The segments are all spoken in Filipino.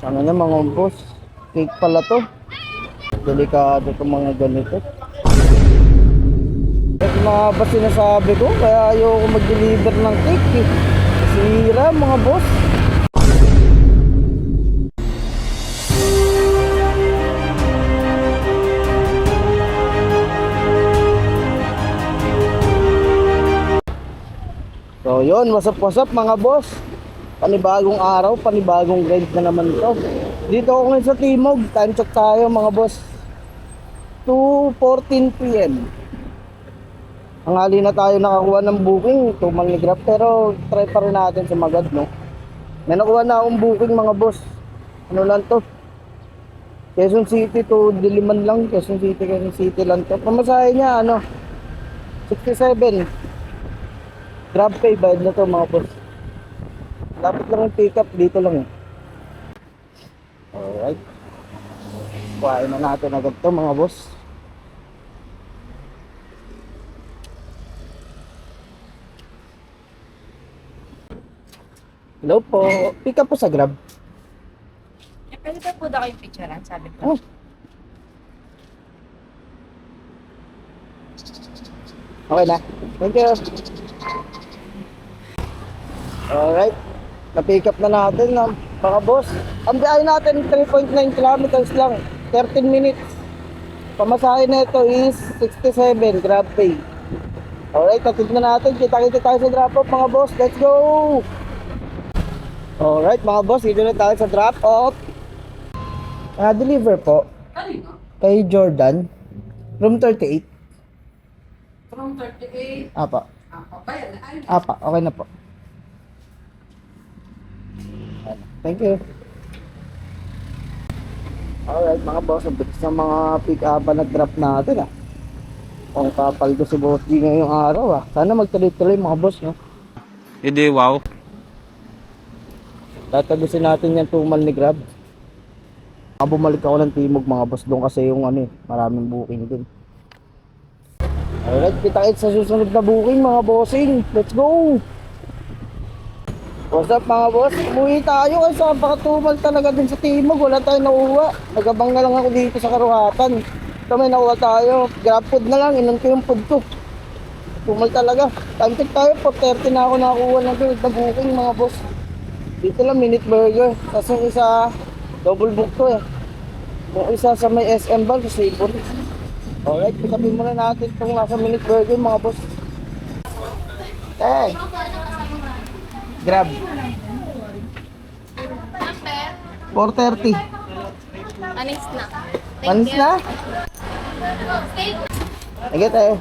Ano na mga boss, cake pala to. Delikado itong mga ganito. At mga ba sinasabi ko, kaya ayoko mag-deliver ng cake eh. Sira mga boss. So yun, what's up mga boss. Panibagong araw, panibagong grind na naman to. Dito ako ngayon sa Timog, time check tayo mga boss. 2:14 PM. Hangali na tayo nakakuha ng booking, tumal ni Grab, pero try pa rin natin sumagad, no? May nakuha na akong booking mga boss. Ano lang to? Quezon City to Diliman lang, Quezon City lang to. Pamasahe niya, 67. Grab pay, bayad na to mga boss. Dapat lang yung pick up, dito lang eh. Alright. Kuhain na natin agad to mga boss. Hello po. Pick up po sa Grab. Pwede ba po daw kayong picturean? Sabi ko. Oh. Okay na. Thank you. Alright. Na-pick up na natin mga boss. Ang biyahe natin 3.9 kilometers lang. 13 minutes. Pamasahe na ito is 67 Grab pay. Alright, tatid na natin. Kita-kita tayo sa drop-off mga boss. Let's go! Alright mga boss, dito na tayo sa drop-off. Deliver po. Kanino? Kay Jordan. Room 38. From 38. Apa. Bayan na. Apa, okay na po. Thank you. Alright mga boss, ang bilis ng mga pick-upan na drop natin Kung kapal ko si Bossy ngayong araw Sana magtuloy-tuloy mga boss, no? Hindi, wow. Tatagusin natin yung tumal ni Grab. Bumalik ako ng Timog mga boss doon kasi yung maraming booking din. Alright, kita-kits sa susunod na booking mga bossing. Let's go! What's up mga boss? Umuwi tayo kasi napakatumal talaga din sa Timog. Wala tayong nauwa. Nagabang na lang ako dito sa Karuhatan. Ito may nauwa tayo. Grab food na lang. Inan ko yung food ko. Tumal talaga. Time check tayo. 4:30 na ako nakakuha ng na booking mga boss. Dito lang minute burger. Tapos yung isa double book to Yung isa sa may SM Bar sa Savory. Alright, pikapin muna natin itong nasa minute burger mga boss. Grab. 4:30. Anis na. Manis na? Sige tayo.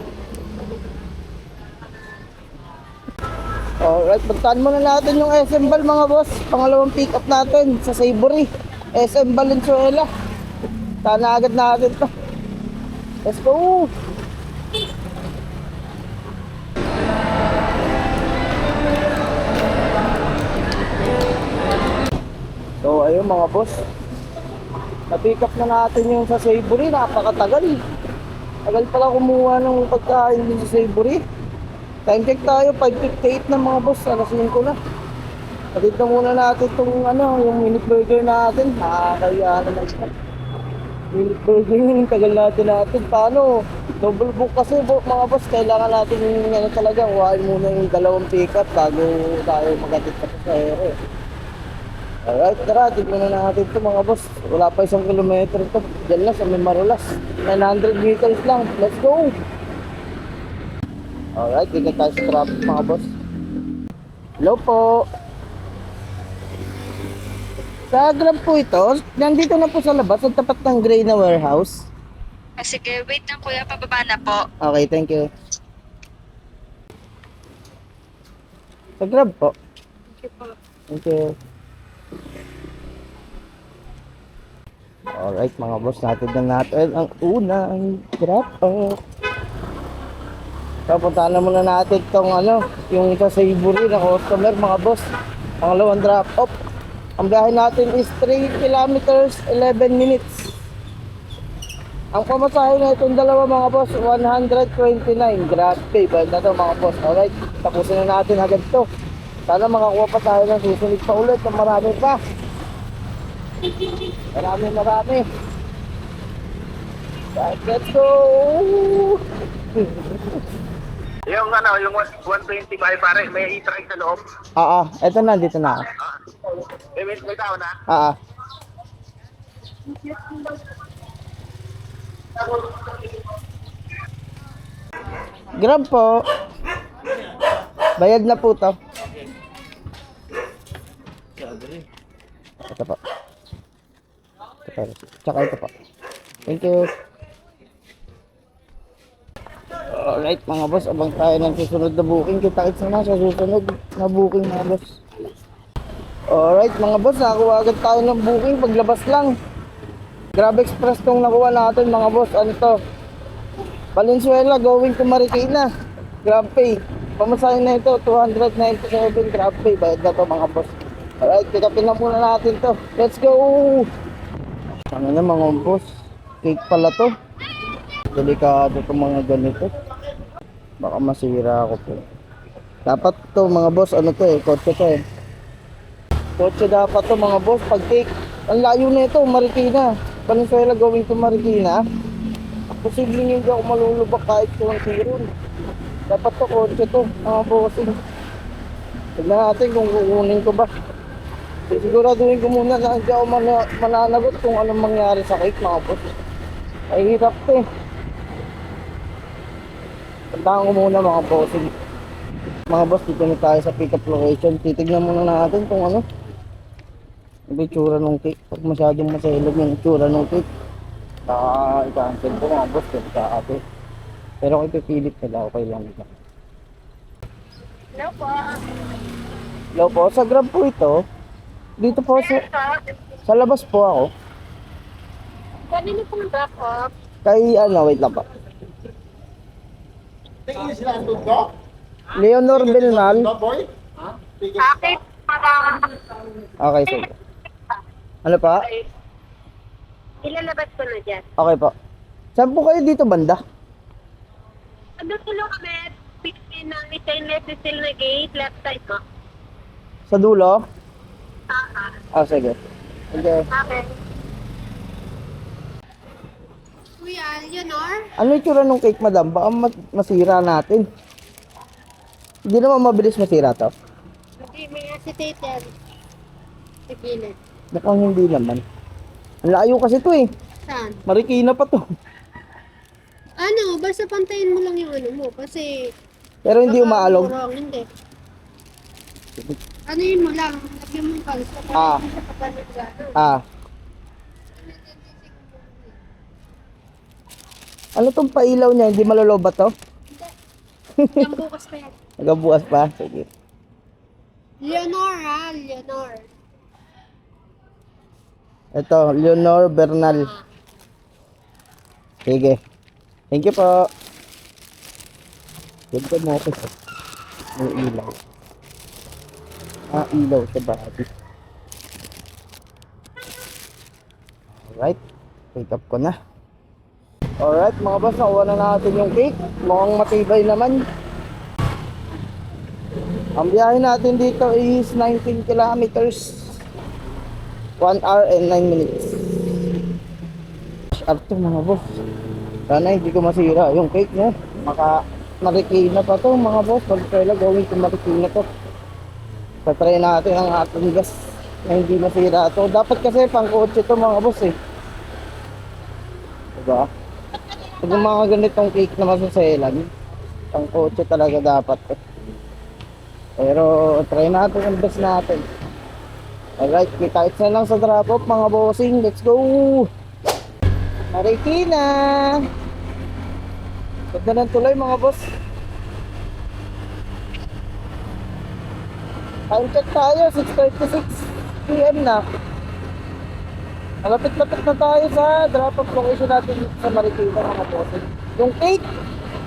Alright, puntahan muna natin yung SM Bal mga boss. Pangalawang pick up natin sa Savory. SM Valenzuela. Sana agad natin to. Let's go! So ayun mga boss, na-pick up na natin yung sa Savory. Napakatagal. Tagal pala kumuha ng pagkain din sa Savory. Time check tayo, 5:58 na mga boss. Alas 5 na. Patid na muna natin itong yung minute burger natin. Nakakaya naman siya. Minute burger yung tagal natin. Paano? Double book kasi mga boss. Kailangan natin yung talaga. Huwain muna yung dalawang pick up bago tayo magatid pa sa ere. Alright, tara. Tignan na natin ito mga boss. Wala pa 1 kilometro ito. Diyan lang sa Marulas. 900 meters lang. Let's go! Alright, dito tayo sa traffic mga boss. Hello po. Sa Grab po ito, nandito na po sa labas, sa tapat ng gray na warehouse. Sige, wait lang kuya. Pababa na po. Okay, thank you. Sa Grab po. Thank you po. Thank you. Alright mga boss, natin na natin ang unang drop off. So, puntahan na muna natin itong yung sa Savory na customer mga boss. Pangalawang drop off. Ang biyahe natin is 3 kilometers, 11 minutes. Ang pamasahe na itong dalawa mga boss, 129. Grab pay, bayad na ito mga boss. Alright, tapusin na natin agad ito. Sana makakuha pa tayo ng susunod pa ulit ng marami pa. Marami. Right, let's go! Yung yung 125 pare, may e-trike sa loob. Eto na, dito na ako. May tao na. Ah. Grab po. Bayad na po to. Ito po. Tsaka ito po. Thank you. Alright mga boss, abang tayo ng susunod na booking. Kita-kits na sa susunod na booking mga boss. Alright mga boss, nakuha agad tayo ng booking paglabas lang. Grab Express tong nakuha natin mga boss. Ano to? Valenzuela going to Marikina. Grab pay. Pamasahin na ito, 297 Grab pay. Bayad na to mga boss. Alright, pick upin na muna natin to. Let's go! Ano na mga boss? Cake pala to. Delikado itong mga ganito. Baka masira ako po. Dapat to mga boss, ano to kotse to Kotse dapat to mga boss. Pag cake, ang layo na ito, Marikina. Valenzuela going to Marikina. Posibleng hindi ako malulubak kahit kung tiron. Dapat to kotse to, mga bossing. Tignan natin kung kukunin ko ba. Siguraduhin ko muna na hindi ako mananagot kung anong mangyari sa cake mga boss. Ay hirap to Puntahan ko muna mga bossing. Mga boss, dito na tayo sa pick up location. Titignan muna natin kung ano yung itsura ng cake. Pag masyadong masilog yung itsura ng cake, i-cancel ko mga boss kasi ate. Pero kung ipipilit nila, okay lang ito. Hello po. Hello po, sa Grab po ito. Dito po sa labas po ako. Kanino pong drop off? Kay wait lang pa. Leonor Belnal. Bakit? Okay, sige. Ano pa? Ilalabas ko na dyan. Okay po. Saan po kayo dito banda? Ano tulo kami? Pinin ng stainless steel na gate, left side mo. Sa dulo? Sige. Okay. Okay. Kuya, Leonor? Ano yung tsura ng cake, madam? Baka masira natin. Hindi naman mabilis masira to. Hindi, may acetate yan. Sa gilid. Mukhang hindi naman. Ang layo kasi to Saan? Marikina pa to. Ano, basta pantayin mo lang yung ano mo. Kasi... Pero hindi umaalog. Wrong, hindi. Ano yun mo lang? Lagyan mo yung kalsa. Sa pagkakas. Ano tong pailaw niya? Hindi malolobat to? Yung bukas pa yan. Nagabukas pa? Sige. Leonor ha, Leonor. Ito, Leonor Bernal. Sige. Thank you po. Ganda mo ako. May ilaw. Ilaw sa body. Alright. Pick up ko na. Alright mga boss, nakuha na natin yung cake. Mukhang matibay naman. Ang biyahe natin dito is 19 kilometers. 1 hour and 9 minutes. Arto mga boss. Sana hindi ko masira yung cake niya. Marikina pa to mga boss. Valenzuela going to Marikina to. Tatry natin ang ating gas na hindi masira to. Dapat kasi pang kotse to mga boss Diba? Pag yung mga ganitong cake na masuselan, pang kotse talaga dapat Pero try natin ang best natin. Alright, kita-kits na lang sa drop-off mga bossing. Let's go! Marikina! Ganda ng tulay mga boss. Time check tayo, 6:36 PM na. Malapit-lapit na tayo sa drop-off location natin sa Marikina mga bossing. Yung cake,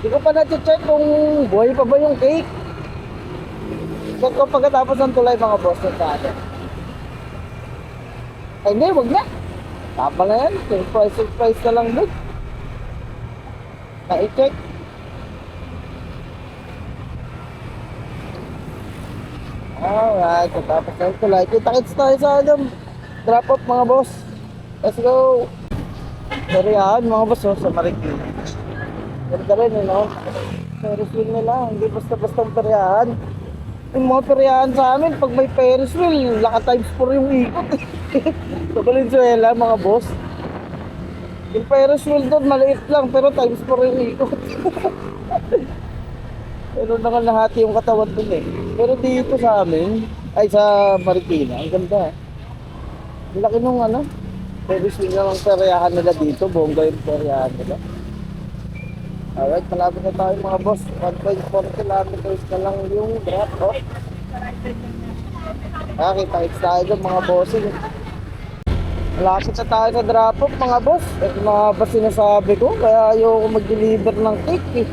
hindi ko pa na-check kung buhay pa ba yung cake. Check ko pagkatapos ng tulay mga boss sa atin. Ay hindi, wag na. Tapa na yan. Surprise na lang doon. Na-i-check. Alright, tapos ng tulay. Kita-kits tayo sa drop off mga boss. Let's go. Peryahan mga boss oh, sa Marikina. Ganda rin eh no. Ferris wheel nila, hindi basta-bastang peryahan. Yung mga peryahan sa amin, pag may Ferris wheel, laka times 4 yung ikot. Sa Valenzuela mga boss. Yung Ferris wheel doon, maliit lang, pero times 4 yung ikot. Pero nakalahati yung katawan doon eh. Pero dito sa amin, ay sa Marikina, ang ganda. Ang laki nung ano, Ferris wheel ng peryahan nila dito, bongga yung peryahan nila. Alright, malapit na tayo mga boss. 1.4 kilometers na lang yung drop off. Kita-kits tayo dyan mga bossing. Malapit na tayo sa drop off mga boss. Ito mga ba sinasabi ko, kaya ayoko mag-deliver ng cake eh.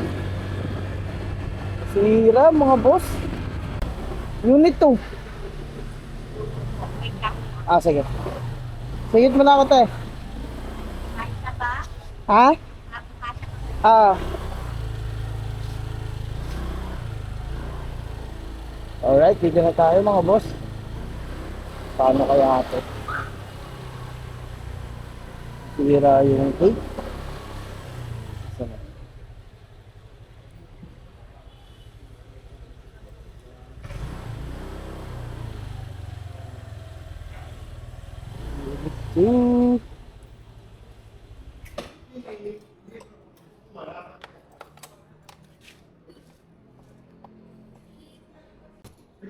Sira mga boss. Unit 2. Sige. Sigit mo na ako tayo. Ha? Alright, dito na tayo mga boss. Paano kaya ito? Sira yung cake. Sana.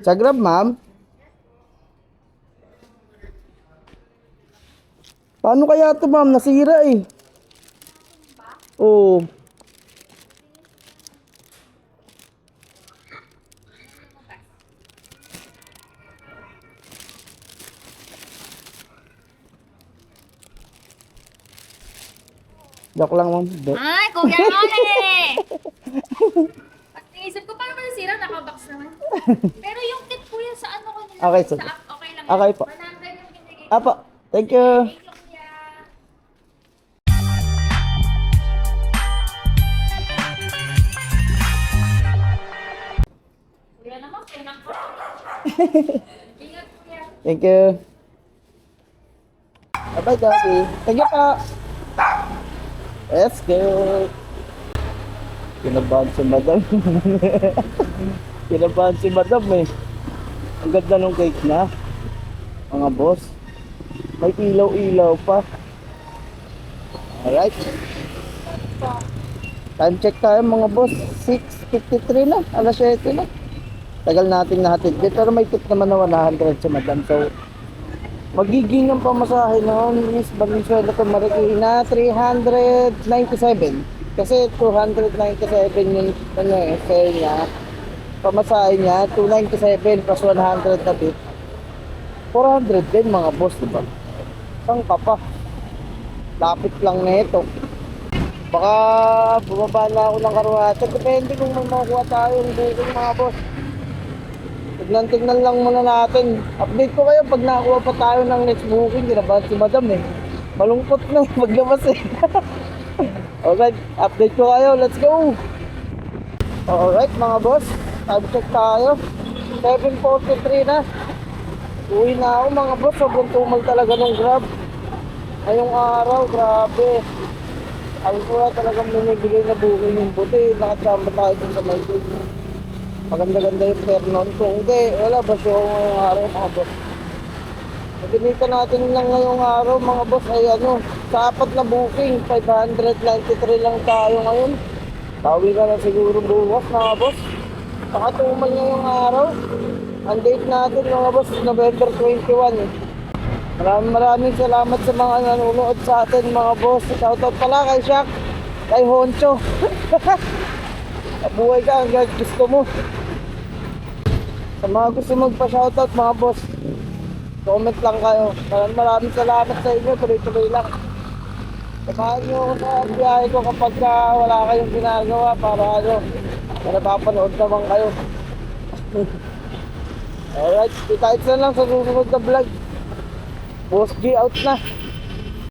Sa Grab, ma'am? Paano kaya ito, ma'am? Nasira eh. Oo. Joke lang, ma'am. Ay, Kuya Ronnie! At naisip ko, paano ba nasira? Nakabox naman. Pero yung kit kuya sa ano ko nila? Okay, sige. Sa app, okay lang. Okay po. 100 yung binigay. Apo, thank you. Thank you, kuya. Kuya naman, pinang ko. Ingat, kuya. Thank you. Bye-bye, Daddy. Thank you po. Let's go. Kinabahan si madam. Kinabahan si madam eh. Ang ganda nung cake na. Mga boss. May ilaw-ilaw pa. Alright. Time check tayo mga boss. 6:53 na. Alas 7 na. Tagal natin natin. Pero may tip naman na 100 si madam. So, magiging ang pamasahe noon is Valenzuela to Marikina 397. Kasi 297 yung ano eh, fare niya. Pamasahe niya 297 plus 100 na tip. 400 din mga boss, diba? Saan ka pa? Lapit lang nito. Baka bumaba na ako ng karuwata. Depende kung may makuha tayong booking mga boss. Tignan lang muna natin. Update ko kayo pag nakakuha pa tayo ng next booking. Kinabahan si madam eh. Malungkot na maglabas eh. Alright, update ko kayo. Let's go! Alright mga boss, time check tayo. 7:43 na. Uwi na ako mga boss. Sobrang tumal talaga ng Grab. Ngayong araw, grabe. Ang ko talagang minibigay na booking yung buti. Nakasama tayo dun sa Maldives. Maganda-ganda yung fare noon. Kung hindi, wala ba siya ngayong araw mga boss. Naginitan natin lang ngayong araw mga boss ay ano, sa 4 na booking, 593 lang tayo ngayon. Tawi ka na siguro bukas mga boss. Pakatumal ngayong araw. Ang date natin mga boss, November 21 eh. Maraming salamat sa mga nanonood sa atin mga boss. Shoutout pala kay Shaq, kay Honcho. Buhay ka hanggang gusto mo. Sa mga gusto magpa-shoutout mga boss, comment lang kayo. Maraming salamat sa inyo. Tuloy-tuloy lang. Samahan nyo ako sa biyahe ko kapag wala kayong ginagawa para ano, napapanood naman kayo. Alright, kita-kits na lang sa susunod na vlog. Boss G out na.